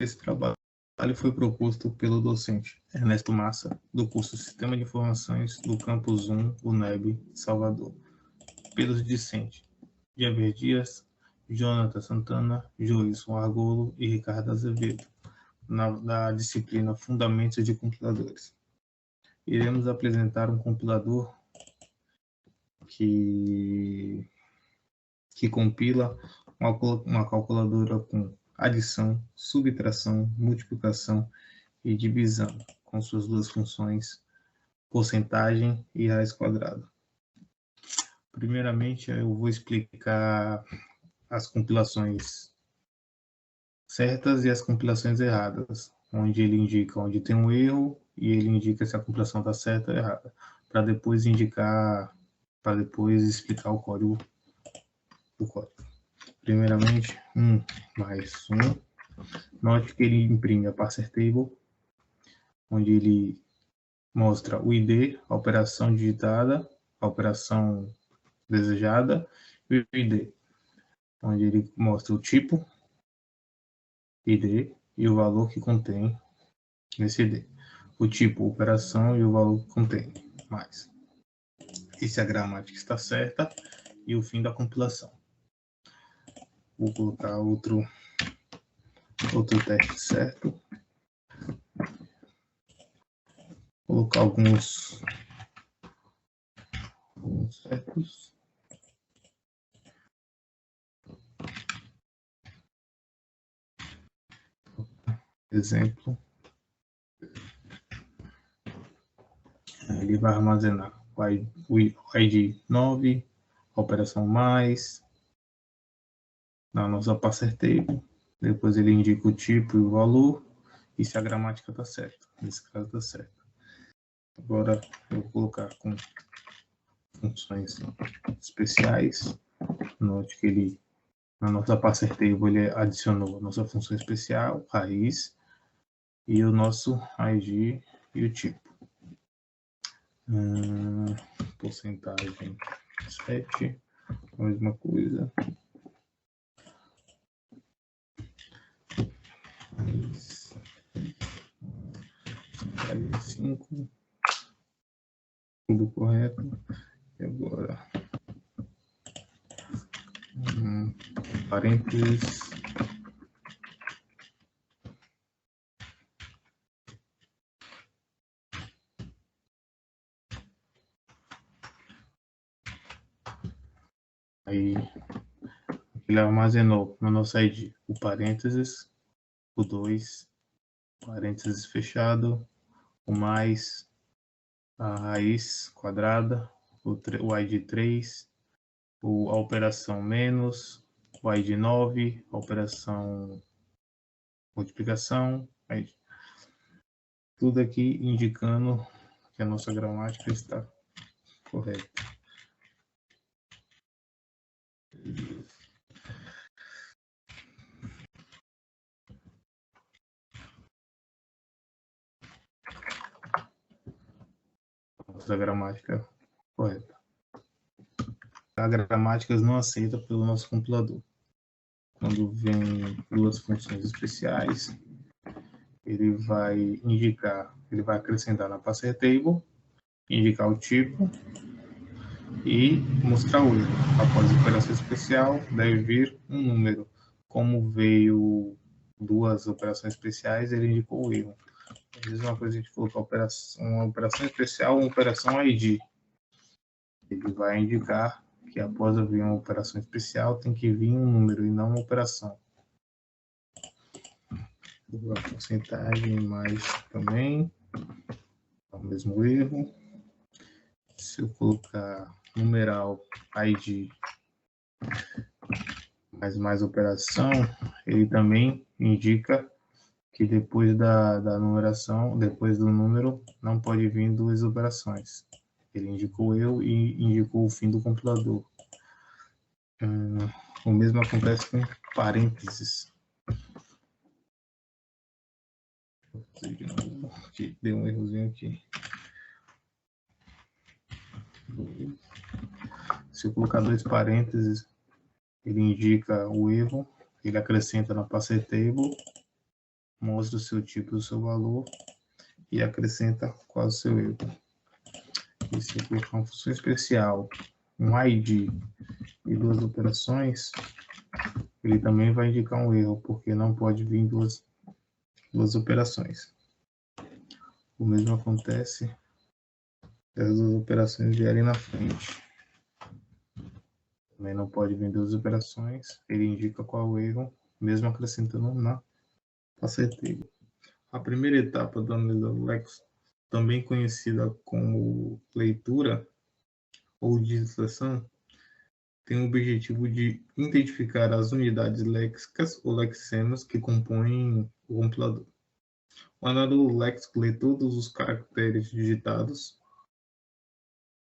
Esse trabalho foi proposto pelo docente Ernesto Massa, do curso Sistema de Informações do Campus 1, UNEB, Salvador. Pelos discentes Javier Dias, Jonathan Santana, Joilson Argolo e Ricardo Azevedo, da disciplina Fundamentos de Compiladores. Iremos apresentar um compilador que compila uma calculadora com adição, subtração, multiplicação e divisão, com suas duas funções, porcentagem e raiz quadrada. Primeiramente, eu vou explicar as compilações certas e as compilações erradas, onde ele indica onde tem um erro e ele indica se a compilação está certa ou errada, para depois explicar o código. Primeiramente, 1 mais 1. Note que ele imprime a parser table, onde ele mostra o ID, a operação digitada, a operação desejada e o ID, onde ele mostra o tipo, ID, e o valor que contém nesse ID. O tipo, operação e o valor que contém, mais. E se a gramática está certa e o fim da compilação. Vou colocar outro teste certo. Vou colocar alguns certos. Exemplo. Ele vai armazenar o ID 9, a operação mais, na nossa parser table. Depois ele indica o tipo e o valor, e se a gramática está certa. Nesse caso está certo. Agora eu vou colocar com funções especiais. Note que ele, na nossa parser table, ele adicionou a nossa função especial, raiz, e o nosso ID e o tipo. Porcentagem 7, a mesma coisa. 5, tudo correto. E agora, parênteses. Aí, ele armazenou no nosso ID o parênteses, o 2, parênteses fechado, o mais, a raiz quadrada, o ID 3, a operação menos, o ID 9, a operação multiplicação, tudo aqui indicando que a nossa gramática está correta. Nossa gramática correta. A gramática não aceita pelo nosso compilador. Quando vem duas funções especiais, ele vai acrescentar na parser table, indicar o tipo e mostrar o erro. Após a operação especial, deve vir um número. Como veio duas operações especiais, ele indicou o erro. Às vezes uma coisa a gente colocar uma operação especial, uma operação ID. Ele vai indicar que após vir uma operação especial, tem que vir um número e não uma operação. A porcentagem mais também, é o mesmo erro. Se eu colocar numeral ID mais operação, ele também indica que depois da numeração, depois do número, não pode vir duas operações. Ele indicou eu e indicou o fim do compilador. O mesmo acontece com parênteses. Vou fazer de novo, aqui, deu um errozinho aqui. Se eu colocar dois parênteses, ele indica o erro, ele acrescenta na parser table, mostra o seu tipo e o seu valor e acrescenta qual é o seu erro. E se eu colocar uma função especial, um ID e duas operações, ele também vai indicar um erro, porque não pode vir duas operações. O mesmo acontece se as duas operações vierem na frente. Também não pode vir duas operações, ele indica qual o erro, mesmo acrescentando na parser table. A primeira etapa do analisador léxico, também conhecida como leitura ou digitação, tem o objetivo de identificar as unidades léxicas ou lexemas que compõem o compilador. O analisador léxico lê todos os caracteres digitados,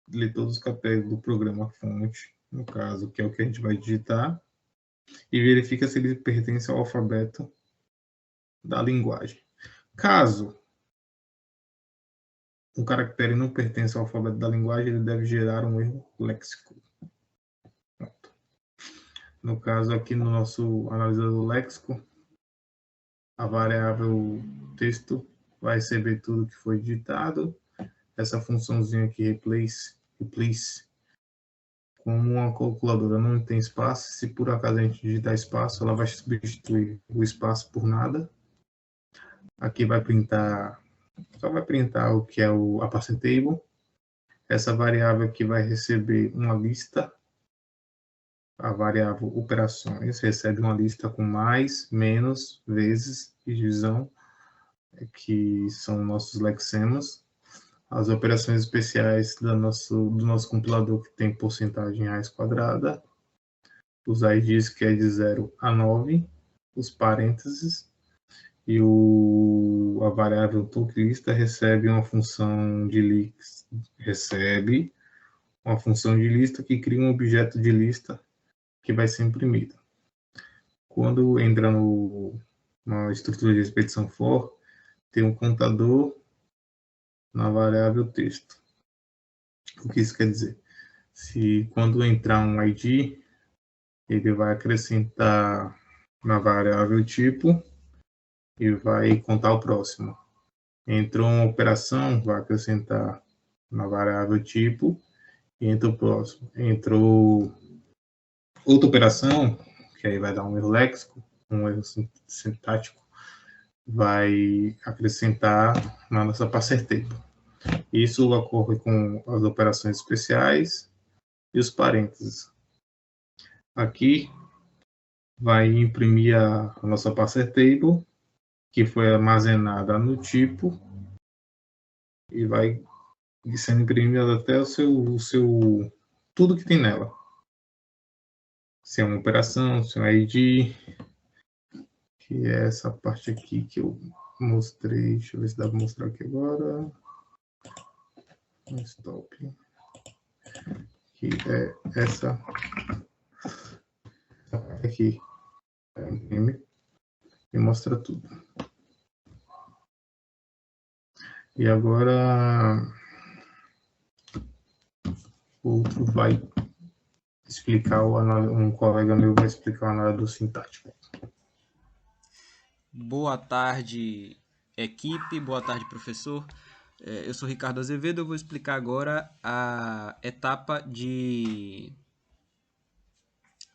lê todos os caracteres do programa fonte, no caso, que é o que a gente vai digitar, e verifica se ele pertence ao alfabeto da linguagem. Caso um caractere não pertence ao alfabeto da linguagem, ele deve gerar um erro léxico. Pronto. No caso aqui no nosso analisador léxico, a variável texto vai receber tudo que foi digitado. Essa funçãozinha aqui, replace, como uma calculadora não tem espaço, se por acaso a gente digitar espaço, ela vai substituir o espaço por nada. Aqui vai printar, só vai printar o que é a parser table. Essa variável aqui vai receber uma lista. A variável operações recebe uma lista com mais, menos, vezes e divisão, que são nossos lexemas. As operações especiais do nosso compilador, que tem porcentagem raiz quadrada. Os IDs, que é de 0 a 9. Os parênteses. E a variável toLista recebe uma função de lista que cria um objeto de lista que vai ser imprimido. Quando entra na estrutura de repetição for, tem um contador na variável texto. O que isso quer dizer? Se quando entrar um ID, ele vai acrescentar na variável tipo e vai contar o próximo. Entrou uma operação, vai acrescentar na variável tipo e entra o próximo. Entrou outra operação, que aí vai dar um erro léxico, um erro sintático, vai acrescentar na nossa parser table. Isso ocorre com as operações especiais e os parênteses. Aqui vai imprimir a nossa parser table, que foi armazenada no tipo, e vai sendo imprimida até o seu tudo que tem nela. Se é uma operação, se é um ID, que é essa parte aqui que eu mostrei. Deixa eu ver se dá para mostrar aqui agora. Stop. Que é essa parte aqui. Imprime e mostra tudo. E agora o outro vai explicar, um colega meu vai explicar o análise sintático. Boa tarde, equipe. Boa tarde, professor. Eu sou Ricardo Azevedo. Eu vou explicar agora a etapa de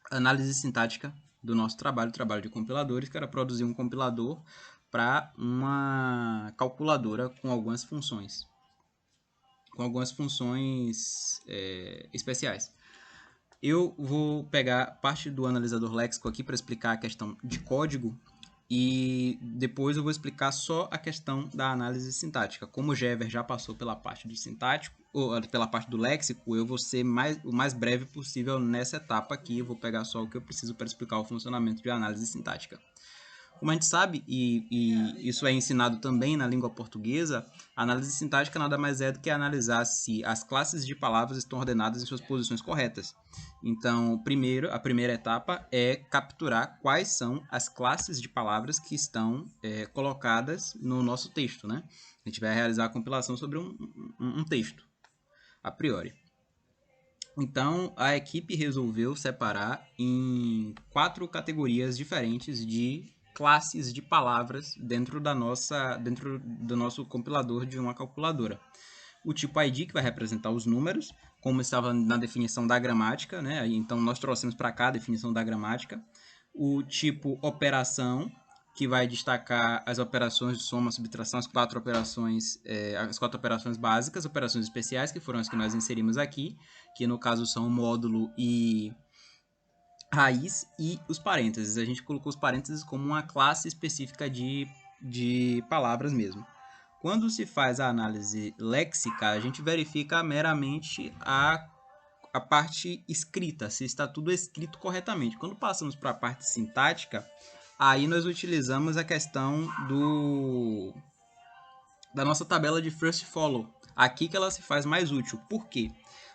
análise sintática do nosso trabalho de compiladores, que era produzir um compilador para uma calculadora com algumas funções especiais. Eu vou pegar parte do analisador léxico aqui para explicar a questão de código e depois eu vou explicar só a questão da análise sintática. Como o Jever já passou pela parte do sintático, ou pela parte do léxico, eu vou ser o mais breve possível nessa etapa aqui. Eu vou pegar só o que eu preciso para explicar o funcionamento de análise sintática. Como a gente sabe, e isso é ensinado também na língua portuguesa, a análise sintática nada mais é do que analisar se as classes de palavras estão ordenadas em suas posições corretas. Então, a primeira etapa é capturar quais são as classes de palavras que estão colocadas no nosso texto, né? A gente vai realizar a compilação sobre um texto, a priori. Então, a equipe resolveu separar em 4 categorias diferentes de classes de palavras dentro do nosso compilador de uma calculadora. O tipo ID, que vai representar os números, como estava na definição da gramática, né? Então nós trouxemos para cá a definição da gramática. O tipo operação, que vai destacar as operações de soma, subtração, as quatro operações básicas, operações especiais, que foram as que nós inserimos aqui, que no caso são módulo e raiz, e os parênteses. A gente colocou os parênteses como uma classe específica de palavras mesmo. Quando se faz a análise léxica, a gente verifica meramente a parte escrita, se está tudo escrito corretamente. Quando passamos para a parte sintática, aí nós utilizamos a questão da nossa tabela de first follow. Aqui que ela se faz mais útil. Por quê?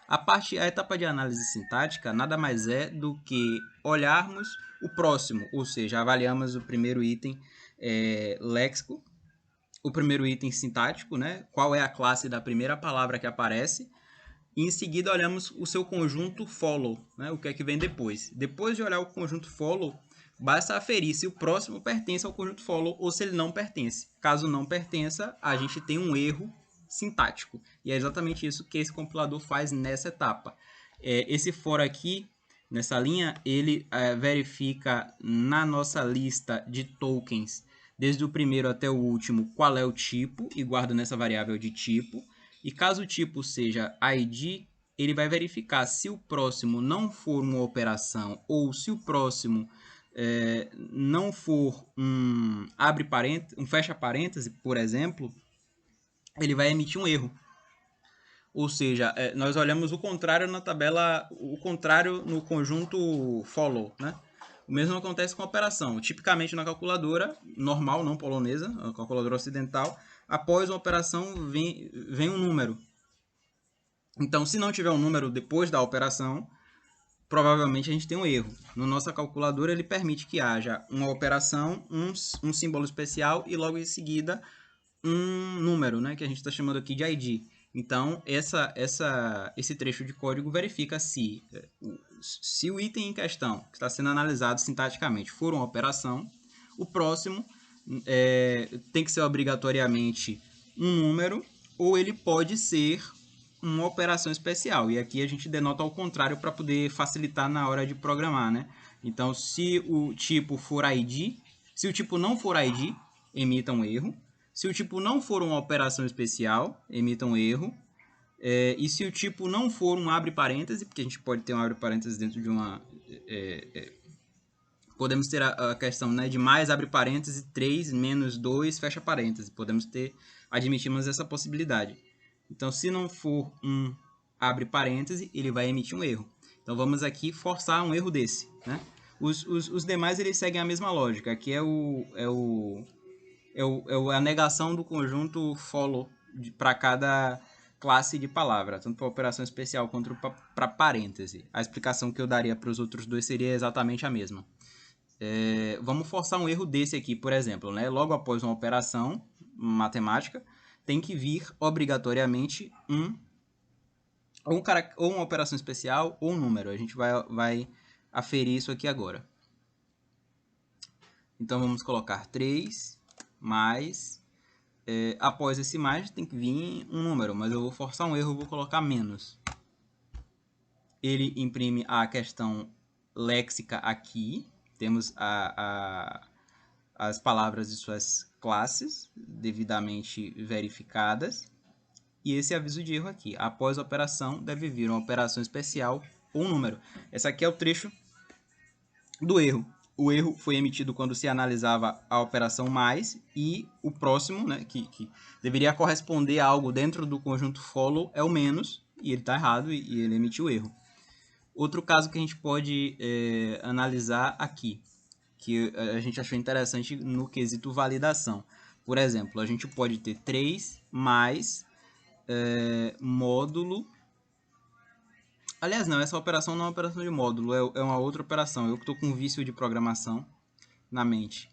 A etapa de análise sintática nada mais é do que olharmos o próximo, ou seja, avaliamos o primeiro item léxico, o primeiro item sintático, né? Qual é a classe da primeira palavra que aparece, e em seguida olhamos o seu conjunto follow, né? O que é que vem depois. Depois de olhar o conjunto follow, basta aferir se o próximo pertence ao conjunto follow ou se ele não pertence. Caso não pertença, a gente tem um erro sintático. E é exatamente isso que esse compilador faz nessa etapa. Esse for aqui, nessa linha, ele verifica na nossa lista de tokens, desde o primeiro até o último, qual é o tipo, e guarda nessa variável de tipo. E caso o tipo seja ID, ele vai verificar se o próximo não for uma operação ou se o próximo não for um fecha parêntese, por exemplo, ele vai emitir um erro. Ou seja, nós olhamos o contrário na tabela, o contrário no conjunto follow, né? O mesmo acontece com a operação. Tipicamente na calculadora normal, não polonesa, a calculadora ocidental, após uma operação vem um número. Então, se não tiver um número depois da operação, provavelmente a gente tem um erro. Na nossa calculadora, ele permite que haja uma operação, um símbolo especial e logo em seguida um número, né, que a gente está chamando aqui de ID. Então, esse trecho de código verifica se o item em questão, que está sendo analisado sintaticamente, for uma operação, o próximo tem que ser obrigatoriamente um número, ou ele pode ser uma operação especial. E aqui a gente denota ao contrário para poder facilitar na hora de programar, né? Então, se o tipo for ID, se o tipo não for ID, emita um erro. Se o tipo não for uma operação especial, emita um erro. E se o tipo não for um abre parêntese, porque a gente pode ter um abre parêntese dentro de uma... podemos ter a questão, né, de mais abre parêntese, 3 menos 2 fecha parêntese. Admitimos essa possibilidade. Então, se não for um abre parêntese, ele vai emitir um erro. Então, vamos aqui forçar um erro desse, né? Os demais, eles seguem a mesma lógica. Aqui é a negação do conjunto follow para cada classe de palavra, tanto para operação especial quanto para parêntese. A explicação que eu daria para os outros dois seria exatamente a mesma. Vamos forçar um erro desse aqui, por exemplo, né? Logo após uma operação matemática, tem que vir obrigatoriamente ou uma operação especial ou um número. A gente vai aferir isso aqui agora. Então, vamos colocar 3 mais... após esse mais, tem que vir um número, mas eu vou forçar um erro, vou colocar menos. Ele imprime a questão léxica aqui. Temos as palavras de suas classes devidamente verificadas. E esse aviso de erro aqui. Após a operação, deve vir uma operação especial ou um número. Esse aqui é o trecho do erro. O erro foi emitido quando se analisava a operação mais e o próximo, né, que deveria corresponder a algo dentro do conjunto follow, é o menos, e ele está errado e ele emitiu o erro. Outro caso que a gente pode analisar aqui, que a gente achou interessante no quesito validação. Por exemplo, a gente pode ter 3 mais módulo... Aliás, não, essa operação não é uma operação de módulo, é uma outra operação. Eu que estou com um vício de programação na mente.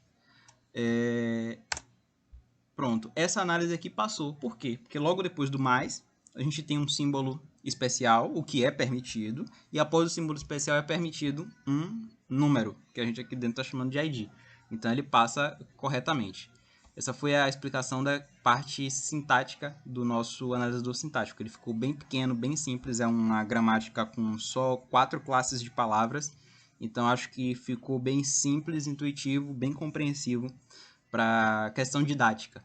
Pronto, essa análise aqui passou. Por quê? Porque logo depois do mais, a gente tem um símbolo especial, o que é permitido, e após o símbolo especial é permitido um número, que a gente aqui dentro está chamando de ID. Então ele passa corretamente. Essa foi a explicação da parte sintática do nosso analisador sintático. Ele ficou bem pequeno, bem simples, é uma gramática com só 4 classes de palavras. Então acho que ficou bem simples, intuitivo, bem compreensivo para questão didática.